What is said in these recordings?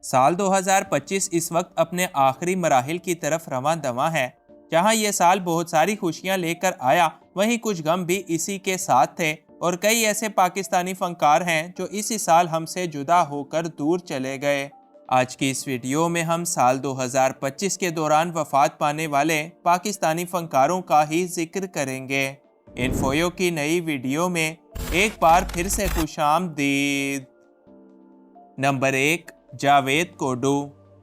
سال 2025 اس وقت اپنے آخری مراحل کی طرف رواں دواں ہے۔ جہاں یہ سال بہت ساری خوشیاں لے کر آیا، وہیں کچھ غم بھی اسی کے ساتھ تھے، اور کئی ایسے پاکستانی فنکار ہیں جو اسی سال ہم سے جدا ہو کر دور چلے گئے۔ آج کی اس ویڈیو میں ہم سال 2025 کے دوران وفات پانے والے پاکستانی فنکاروں کا ہی ذکر کریں گے۔ انفویو کی نئی ویڈیو میں ایک بار پھر سے خوش آمدید۔ نمبر 1، جاوید کوڈو۔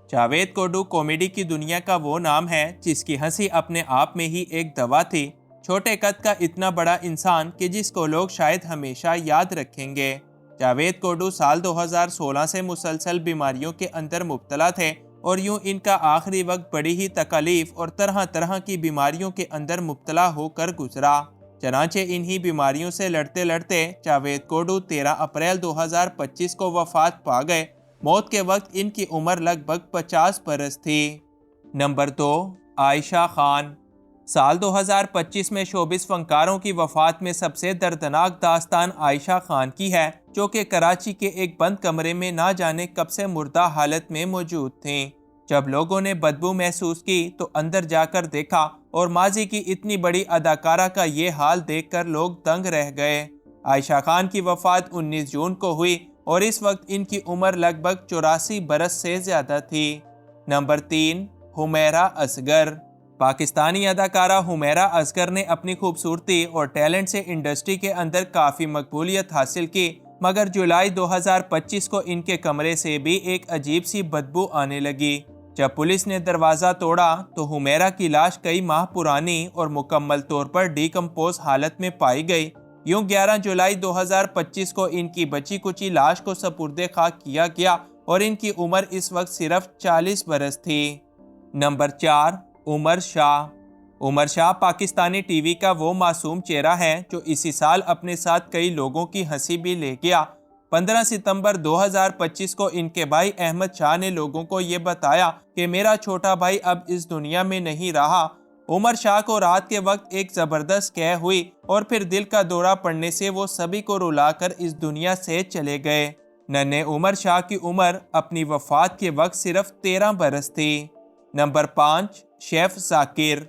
جاوید کوڈو کامیڈی کی دنیا کا وہ نام ہے جس کی ہنسی اپنے آپ میں ہی ایک دوا تھی۔ چھوٹے قد کا اتنا بڑا انسان کہ جس کو لوگ شاید ہمیشہ یاد رکھیں گے۔ جاوید کوڈو سال 2016 سے مسلسل بیماریوں کے اندر مبتلا تھے، اور یوں ان کا آخری وقت بڑی ہی تکالیف اور طرح طرح کی بیماریوں کے اندر مبتلا ہو کر گزرا۔ چنانچہ انہی بیماریوں سے لڑتے لڑتے جاوید کوڈو 13 اپریل 2025 کو وفات پا گئے۔ موت کے وقت ان کی عمر لگ بھگ 50 برس تھی۔ نمبر 2، عائشہ خان۔ سال 2025 میں شوبز فنکاروں کی وفات میں سب سے دردناک داستان عائشہ خان کی ہے، جو کہ کراچی کے ایک بند کمرے میں نہ جانے کب سے مردہ حالت میں موجود تھیں۔ جب لوگوں نے بدبو محسوس کی تو اندر جا کر دیکھا، اور ماضی کی اتنی بڑی اداکارہ کا یہ حال دیکھ کر لوگ دنگ رہ گئے۔ عائشہ خان کی وفات 19 جون کو ہوئی، اور اس وقت ان کی عمر لگ بھگ 84 برس سے زیادہ تھی۔ نمبر 3، حمیرہ اصغر۔ پاکستانی اداکارہ حمیرہ اصغر نے اپنی خوبصورتی اور ٹیلنٹ سے انڈسٹری کے اندر کافی مقبولیت حاصل کی، مگر جولائی 2025 کو ان کے کمرے سے بھی ایک عجیب سی بدبو آنے لگی۔ جب پولیس نے دروازہ توڑا تو حمیرہ کی لاش کئی ماہ پرانی اور مکمل طور پر ڈیکمپوز حالت میں پائی گئی۔ یوں 11 جولائی 2025 کو ان کی بچی کچی لاش کو سپرد خاک کیا گیا، اور ان کی عمر اس وقت صرف 40 برس تھی۔ نمبر 4، عمر شاہ۔ عمر شاہ پاکستانی ٹی وی کا وہ معصوم چہرہ ہے جو اسی سال اپنے ساتھ کئی لوگوں کی ہنسی بھی لے گیا۔ 15 ستمبر 2025 کو ان کے بھائی احمد شاہ نے لوگوں کو یہ بتایا کہ میرا چھوٹا بھائی اب اس دنیا میں نہیں رہا۔ عمر شاہ کو رات کے وقت ایک زبردست قے ہوئی، اور پھر دل کا دورہ پڑنے سے وہ سبھی کو رلا کر اس دنیا سے چلے گئے۔ ننھے عمر شاہ کی عمر اپنی وفات کے وقت صرف 13 برس تھی۔ نمبر 5، شیف ذاکر۔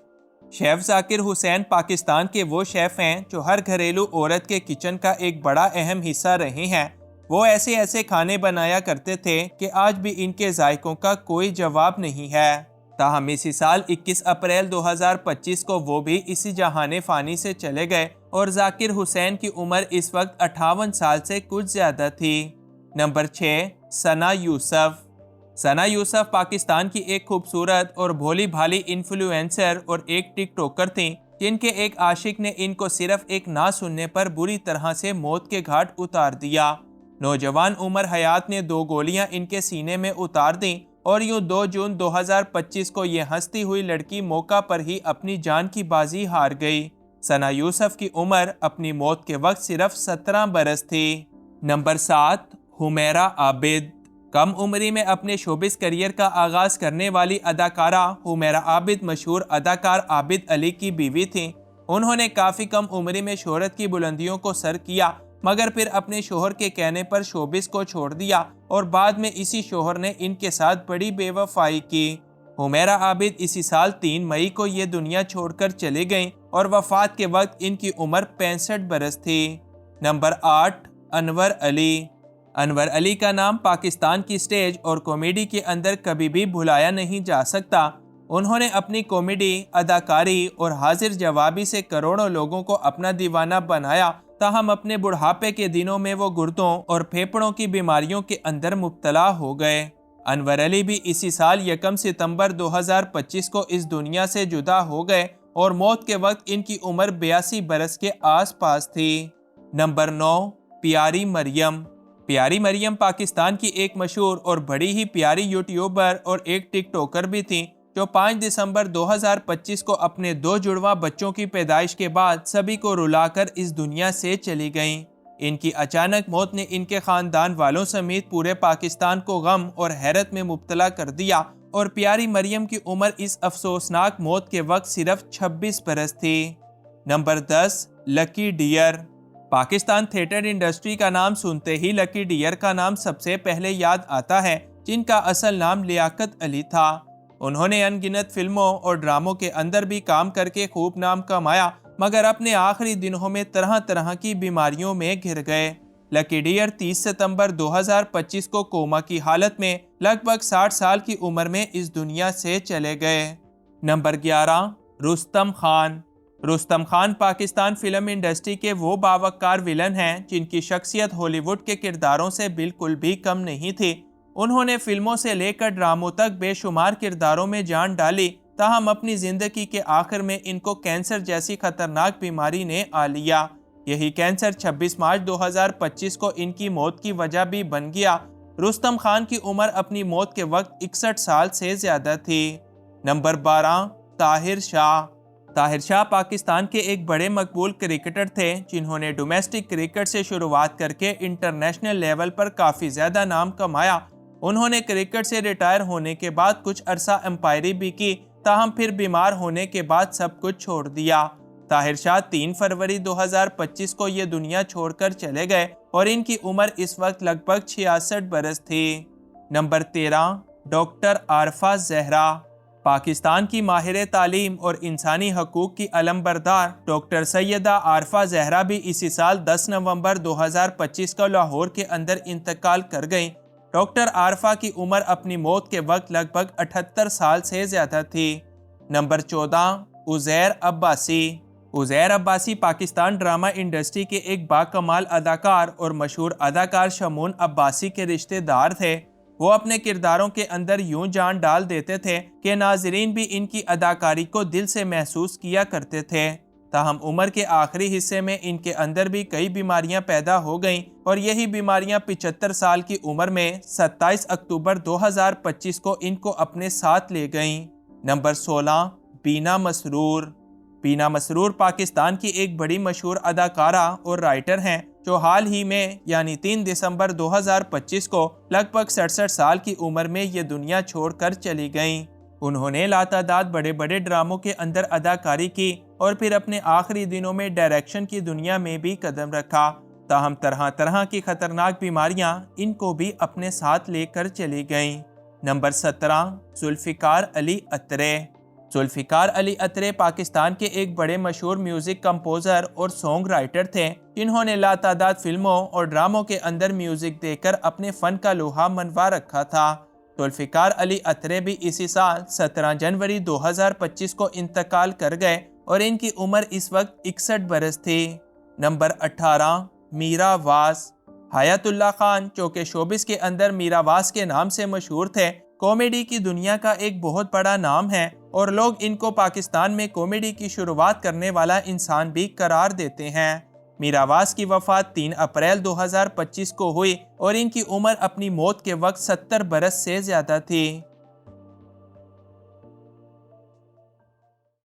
شیف ذاکر حسین پاکستان کے وہ شیف ہیں جو ہر گھریلو عورت کے کچن کا ایک بڑا اہم حصہ رہے ہیں۔ وہ ایسے کھانے بنایا کرتے تھے کہ آج بھی ان کے ذائقوں کا کوئی جواب نہیں ہے۔ تاہم اسی سال 21 اپریل 2025 کو وہ بھی اسی جہان فانی سے چلے گئے، اور ذاکر حسین کی عمر اس وقت 58 سال سے کچھ زیادہ تھی۔ نمبر 6، ثنا یوسف۔ ثنا یوسف پاکستان کی ایک خوبصورت اور بھولی بھالی انفلوئنسر اور ایک ٹک ٹاکر تھیں، جن کے ایک عاشق نے ان کو صرف ایک نہ سننے پر بری طرح سے موت کے گھاٹ اتار دیا۔ نوجوان عمر حیات نے 2 گولیاں ان کے سینے میں اتار دیں، اور یوں 2 جون 2025 کو یہ ہنستی ہوئی لڑکی موقع پر ہی اپنی جان کی بازی ہار گئی۔ ثنا یوسف کی عمر اپنی موت کے وقت صرف 17 برس تھی۔ نمبر 7، حمیرہ عابد۔ کم عمری میں اپنے شوبز کریئر کا آغاز کرنے والی اداکارہ حمیرہ عابد مشہور اداکار عابد علی کی بیوی تھیں۔ انہوں نے کافی کم عمری میں شہرت کی بلندیوں کو سر کیا، مگر پھر اپنے شوہر کے کہنے پر شوبز کو چھوڑ دیا، اور بعد میں اسی شوہر نے ان کے ساتھ بڑی بے وفائی کی۔ حمیرہ عابد اسی سال 3 مئی کو یہ دنیا چھوڑ کر چلی گئیں، اور وفات کے وقت ان کی عمر 65 برس تھی۔ نمبر 8، انور علی۔ انور علی کا نام پاکستان کی سٹیج اور کامیڈی کے اندر کبھی بھی بھلایا نہیں جا سکتا۔ انہوں نے اپنی کامیڈی، اداکاری اور حاضر جوابی سے کروڑوں لوگوں کو اپنا دیوانہ بنایا، تاہم اپنے بڑھاپے کے دنوں میں وہ گردوں اور پھیپھڑوں کی بیماریوں کے اندر مبتلا ہو گئے۔ انور علی بھی اسی سال 1 ستمبر 2025 کو اس دنیا سے جدا ہو گئے، اور موت کے وقت ان کی عمر 82 برس کے آس پاس تھی۔ نمبر 9، پیاری مریم۔ پیاری مریم پاکستان کی ایک مشہور اور بڑی ہی پیاری یوٹیوبر اور ایک ٹک ٹاکر بھی تھیں، جو 5 دسمبر 2025 کو اپنے 2 جڑواں بچوں کی پیدائش کے بعد سبھی کو رلا کر اس دنیا سے چلی گئیں۔ ان کی اچانک موت نے ان کے خاندان والوں سمیت پورے پاکستان کو غم اور حیرت میں مبتلا کر دیا، اور پیاری مریم کی عمر اس افسوسناک موت کے وقت صرف 26 برس تھی۔ نمبر 10، لکی ڈیر۔ پاکستان تھیٹر انڈسٹری کا نام سنتے ہی لکی ڈیر کا نام سب سے پہلے یاد آتا ہے، جن کا اصل نام لیاقت علی تھا۔ انہوں نے ان گنت فلموں اور ڈراموں کے اندر بھی کام کر کے خوب نام کمایا، مگر اپنے آخری دنوں میں طرح طرح کی بیماریوں میں گھر گئے۔ لکی ڈیئر 30 ستمبر 2025 کو کوما کی حالت میں لگ بھگ 60 سال کی عمر میں اس دنیا سے چلے گئے۔ Number 11، Rustam Khan. Rustam Khan Pakistan film industry کے وہ باوقار ویلن ہیں جن کی شخصیت ہالی ووڈ کے کرداروں سے بالکل بھی کم نہیں تھی۔ انہوں نے فلموں سے لے کر ڈراموں تک بے شمار کرداروں میں جان ڈالی، تاہم اپنی زندگی کے آخر میں ان کو کینسر جیسی خطرناک بیماری نے آ لیا۔ یہی کینسر 26 مارچ 2025 کو ان کی موت کی وجہ بھی بن گیا۔ رستم خان کی عمر اپنی موت کے وقت 61 سال سے زیادہ تھی۔ نمبر 12، طاہر شاہ۔ طاہر شاہ پاکستان کے ایک بڑے مقبول کرکٹر تھے جنہوں نے ڈومیسٹک کرکٹ سے شروعات کر کے انٹرنیشنل لیول پر کافی زیادہ نام کمایا۔ انہوں نے کرکٹ سے ریٹائر ہونے کے بعد کچھ عرصہ امپائری بھی کی، تاہم پھر بیمار ہونے کے بعد سب کچھ چھوڑ دیا۔ طاہر شاہ 3 فروری 2025 کو یہ دنیا چھوڑ کر چلے گئے اور ان کی عمر اس وقت لگ بھگ 66 برس تھی۔ Number 13، doctor Arfa Zehra. پاکستان کی ماہر تعلیم اور انسانی حقوق کی علمبردار ڈاکٹر سیدہ عارفہ زہرا بھی اسی سال 10 نومبر 2025 کو لاہور کے اندر انتقال کر گئیں۔ ڈاکٹر عارفہ کی عمر اپنی موت کے وقت لگ بھگ 78 سال سے زیادہ تھی۔ Number 14، Uzair Abbasi. Uzair Abbasi Pakistan drama industry کے ایک باکمال اداکار اور مشہور اداکار شمون عباسی کے رشتہ دار تھے۔ وہ اپنے کرداروں کے اندر یوں جان ڈال دیتے تھے کہ ناظرین بھی ان کی اداکاری کو دل سے محسوس کیا کرتے تھے۔ تاہم عمر کے آخری حصے میں ان کے اندر بھی کئی بیماریاں پیدا ہو گئیں اور یہی بیماریاں 75 سال کی عمر میں 27 اکتوبر 2025 کو ان کو اپنے ساتھ لے گئیں۔ نمبر 16، بینا مسرور۔ بینا مسرور پاکستان کی ایک بڑی مشہور اداکارہ اور رائٹر ہیں جو حال ہی میں یعنی 3 دسمبر 2025 کو لگ بھگ 67 سال کی عمر میں یہ دنیا چھوڑ کر چلی گئیں۔ انہوں نے لاتعداد بڑے بڑے ڈراموں کے اندر اداکاری کی اور پھر اپنے آخری دنوں میں ڈائریکشن کی دنیا میں بھی قدم رکھا، تاہم طرح طرح کی خطرناک بیماریاں ان کو بھی اپنے ساتھ لے کر چلی گئیں۔ نمبر 17، ذوالفقار علی اترے۔ ذوالفقار علی اترے پاکستان کے ایک بڑے مشہور میوزک کمپوزر اور سانگ رائٹر تھے جنہوں نے لاتعداد فلموں اور ڈراموں کے اندر میوزک دے کر اپنے فن کا لوہا منوا رکھا تھا۔ ذوالفقار علی اترے بھی اسی سال 17 جنوری 2025 کو انتقال کر گئے اور ان کی عمر اس وقت 61 برس تھی۔ نمبر 18، میرا واس۔ حیات اللہ خان جو کہ شوبز کے اندر میرا واس کے نام سے مشہور تھے، کامیڈی کی دنیا کا ایک بہت بڑا نام ہے اور لوگ ان کو پاکستان میں کامیڈی کی شروعات کرنے والا انسان بھی قرار دیتے ہیں۔ میرا واس کی وفات 3 اپریل 2025 کو ہوئی اور ان کی عمر اپنی موت کے وقت 70 برس سے زیادہ تھی۔